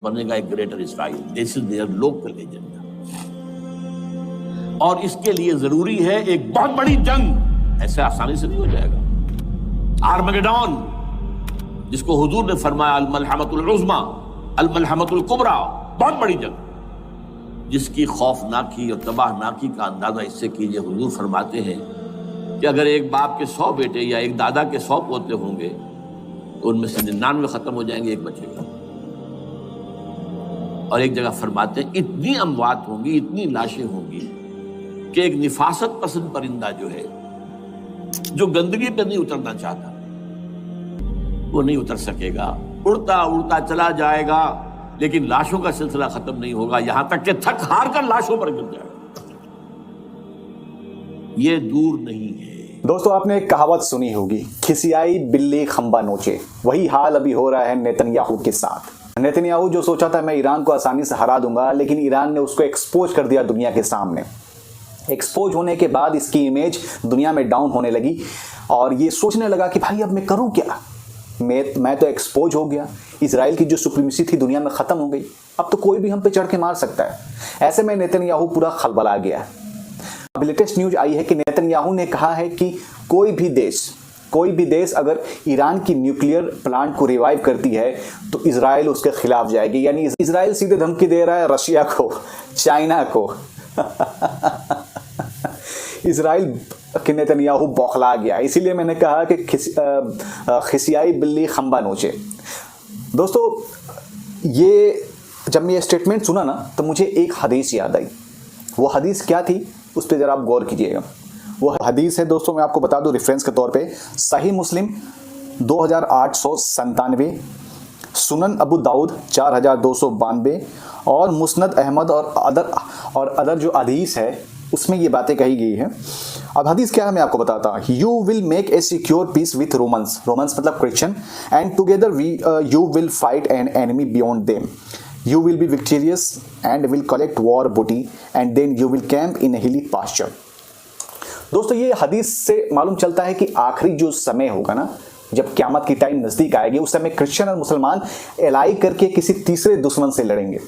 बनेगा एक greater Israel. This is their local agenda. और इसके लिए जरूरी है एक बहुत बड़ी जंग। ऐसे आसानी से नहीं हो जाएगा। आर्मगेडॉन, जिसको हुजूर ने फरमाया अल मलहमतुल उज़्मा, अल मलहमतुल कुबरा, बहुत बड़ी जंग, जिसकी खौफनाकी और तबाहनाकी का अंदाजा इससे कीजिए। हुजूर फरमाते हैं कि अगर एक बाप के 100 बेटे या एक दादा के 100 पोते होंगे तो उनमें से 99 खत्म हो जाएंगे, एक बचेगा। और एक जगह फरमाते हैं इतनी अमवात होंगी, इतनी लाशें होंगी कि एक निफासत पसंद परिंदा जो है, जो गंदगी पे नहीं उतरना चाहता, वो नहीं उतर सकेगा। उड़ता उड़ता चला जाएगा, लेकिन लाशों का सिलसिला खत्म नहीं होगा, यहां तक कि थक हार कर लाशों पर गिर जाएगा। ये दूर नहीं है। दोस्तों, आपने एक कहावत सुनी होगी, खिसियाई बिल्ली खंबा नोचे। वही हाल अभी हो रहा है नेतन्याहू के साथ। नेतन्याहू जो सोचा था मैं ईरान को आसानी से हरा दूंगा, लेकिन ईरान ने उसको एक्सपोज कर दिया दुनिया के सामने। एक्सपोज होने के बाद इसकी इमेज दुनिया में डाउन होने लगी और ये सोचने लगा कि भाई अब मैं करूं क्या, मैं तो एक्सपोज हो गया, इजराइल की जो सुप्रीमेसी थी दुनिया में खत्म हो गई, अब तो कोई भी हम पे चढ़ के मार सकता है। ऐसे में नेतन्याहू पूरा खलबला गया। अब लेटेस्ट न्यूज आई है कि नेतन्याहू ने कहा है कि कोई भी देश अगर ईरान की न्यूक्लियर प्लांट को रिवाइव करती है तो इजराइल उसके खिलाफ जाएगी। यानी इजराइल सीधे धमकी दे रहा है रशिया को, चाइना को। इजराइल के नेतन्याहू बौखला गया। इसीलिए मैंने कहा कि खिसियाई बिल्ली खंबा नोचे। दोस्तों, ये जब मैं ये स्टेटमेंट सुना ना तो मुझे एक हदीस याद आई। वो हदीस क्या थी उस पर जरा आप गौर कीजिएगा। वो हदीस है दोस्तों, मैं आपको बता दूं रेफरेंस के तौर पे, सही मुस्लिम 2897, सुनन अबू दाऊद 4292 और मुस्नद अहमद और अदर जो हदीस है उसमें ये बातें कही गई है। अब हदीस क्या है मैं आपको बताता हूँ। You will make a secure peace with Romans मतलब Christian, and together you will fight an enemy beyond them. You will be victorious and will collect war booty and then you will camp in a hilly pasture। दोस्तों, ये हदीस से मालूम चलता है कि आखिरी जो समय होगा ना, जब क़यामत की टाइम नज़दीक आएगी, उस समय क्रिश्चियन और मुसलमान एलाई करके किसी तीसरे दुश्मन से लड़ेंगे।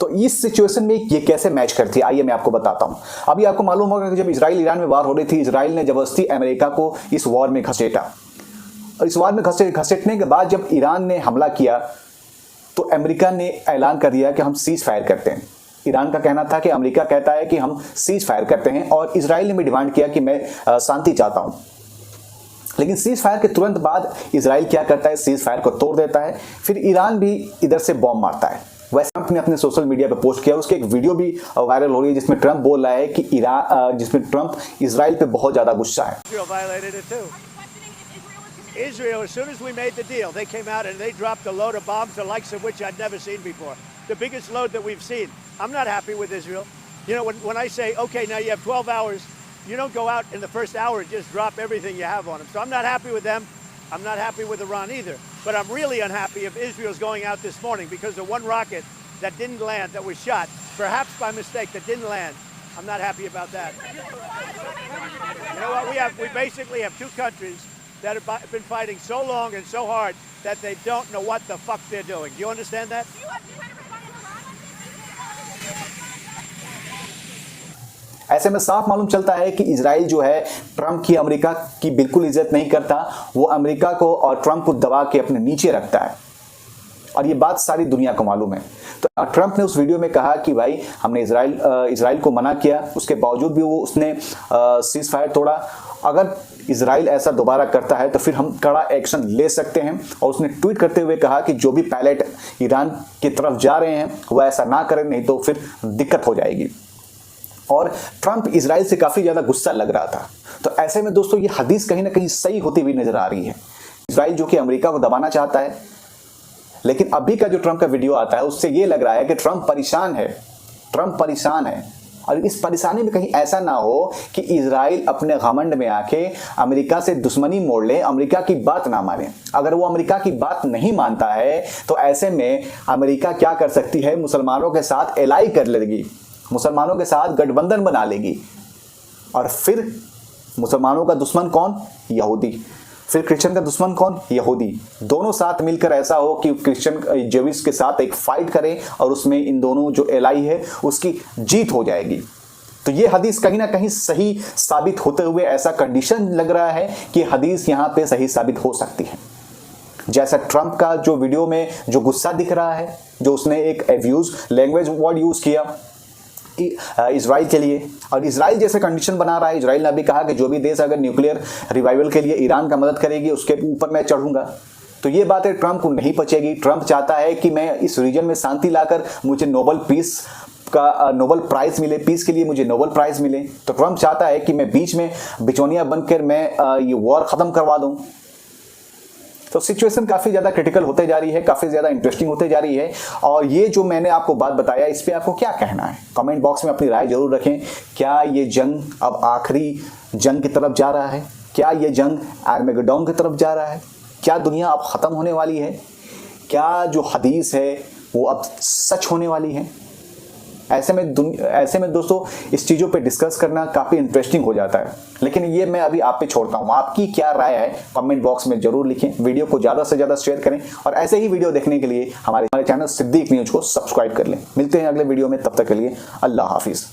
तो इस सिचुएशन में ये कैसे मैच करती है, आइए मैं आपको बताता हूँ। अभी आपको मालूम होगा कि जब इजराइल ईरान में वार हो रही थी, इजराइल ने जबरदस्ती अमेरिका को इस वॉर में घसीटा, और इस वॉर में घसीटने के बाद जब ईरान ने हमला किया तो अमेरिका ने ऐलान कर दिया कि हम सीज फायर करते हैं। ईरान का कहना था कि अमेरिका कहता है कि हम सीज फायर करते हैं, और इजराइल ने भी डिमांड किया कि मैं शांति चाहता हूं। लेकिन सीज फायर के तुरंत बाद इजराइल क्या करता है, सीज फायर को तोड़ देता है। फिर ईरान भी इधर से बॉम्ब मारता है। वैसे ट्रंप ने अपने सोशल मीडिया पर पोस्ट किया, उसकी एक वीडियो भी वायरल हो रही है जिसमें ट्रंप बोल रहा है कि जिसमें ट्रंप इजराइल पे बहुत ज्यादा गुस्सा है। Israel, as soon as we made the deal, they came out and they dropped a load of bombs, the likes of which I'd never seen before. The biggest load that we've seen. I'm not happy with Israel. You know, when I say, okay, now you have 12 hours, you don't go out in the first hour and just drop everything you have on them. So I'm not happy with them. I'm not happy with Iran either. But I'm really unhappy if Israel's going out this morning because the one rocket that didn't land, that was shot, perhaps by mistake, that didn't land. I'm not happy about that. You know what? We basically have two countries that have been fighting so long and so hard that they don't know what the fuck they're doing. Do you understand that? ऐसे में साफ मालूम चलता है कि Israel जो है Trump की, अमेरिका की बिल्कुल इज्जत नहीं करता। वो अमेरिका को और ट्रंप को दबा के अपने नीचे रखता है, और ये बात सारी दुनिया को मालूम है। तो ट्रंप ने उस वीडियो में कहा कि भाई हमने इजराइल को मना किया, उसके बावजूद भी उसने सीज फायर तोड़ा। अगर इजराइल ऐसा दोबारा करता है तो फिर हम कड़ा एक्शन ले सकते हैं। और उसने ट्वीट करते हुए कहा कि जो भी पायलट ईरान की तरफ जा रहे हैं वह ऐसा ना करें, नहीं तो फिर दिक्कत हो जाएगी। और ट्रंप इजराइल से काफ़ी ज़्यादा गुस्सा लग रहा था। तो ऐसे में दोस्तों ये हदीस कहीं ना कहीं सही होती हुई नजर आ रही है। इजराइल जो कि अमेरिका को दबाना चाहता है, लेकिन अभी का जो ट्रंप का वीडियो आता है उससे ये लग रहा है कि ट्रंप परेशान है। और इस परेशानी में कहीं ऐसा ना हो कि इजराइल अपने घमंड में आके अमेरिका से दुश्मनी मोड़ ले, अमेरिका की बात ना माने। अगर वो अमेरिका की बात नहीं मानता है तो ऐसे में अमेरिका क्या कर सकती है, मुसलमानों के साथ एलाई कर लेगी, मुसलमानों के साथ गठबंधन बना लेगी। और फिर मुसलमानों का दुश्मन कौन? यहूदी। फिर क्रिश्चियन का दुश्मन कौन? यहूदी। दोनों साथ मिलकर ऐसा हो कि क्रिश्चियन ज्यूइश के साथ एक फाइट करें और उसमें इन दोनों जो एलाई है उसकी जीत हो जाएगी। तो ये हदीस कहीं ना कहीं सही साबित होते हुए ऐसा कंडीशन लग रहा है कि हदीस यहाँ पे सही साबित हो सकती है। जैसा ट्रंप का जो वीडियो में जो गुस्सा दिख रहा है, जो उसने एक एब्यूज लैंग्वेज वर्ड यूज किया इजराइल के लिए, और इजराइल जैसे कंडीशन बना रहा है। इजराइल ने अभी कहा कि जो भी देश अगर न्यूक्लियर रिवाइवल के लिए ईरान का मदद करेगी उसके ऊपर मैं चढ़ूंगा। तो ये बातें ट्रंप को नहीं पचेगी। ट्रंप चाहता है कि मैं इस रीजन में शांति लाकर मुझे नोबेल प्राइज मिले, पीस के लिए मुझे नोबेल प्राइज मिले। तो ट्रंप चाहता है कि मैं बीच में बिचौनिया बनकर मैं ये वॉर खत्म करवा दूं। तो सिचुएशन काफ़ी ज़्यादा क्रिटिकल होते जा रही है, काफ़ी ज़्यादा इंटरेस्टिंग होते जा रही है। और ये जो मैंने आपको बात बताया इस पे आपको क्या कहना है, कमेंट बॉक्स में अपनी राय जरूर रखें। क्या ये जंग अब आखिरी जंग की तरफ जा रहा है? क्या ये जंग आर्मेगेडोन की तरफ जा रहा है? क्या दुनिया अब ख़त्म होने वाली है? क्या जो हदीस है वो अब सच होने वाली है? ऐसे में दोस्तों इस चीज़ों पे डिस्कस करना काफ़ी इंटरेस्टिंग हो जाता है। लेकिन ये मैं अभी आप पे छोड़ता हूँ। आपकी क्या राय है कमेंट बॉक्स में जरूर लिखें। वीडियो को ज़्यादा से ज़्यादा शेयर करें और ऐसे ही वीडियो देखने के लिए हमारे चैनल सिद्दीक न्यूज़ को सब्सक्राइब कर लें। मिलते हैं अगले वीडियो में, तब तक के लिए अल्लाह हाफिज़।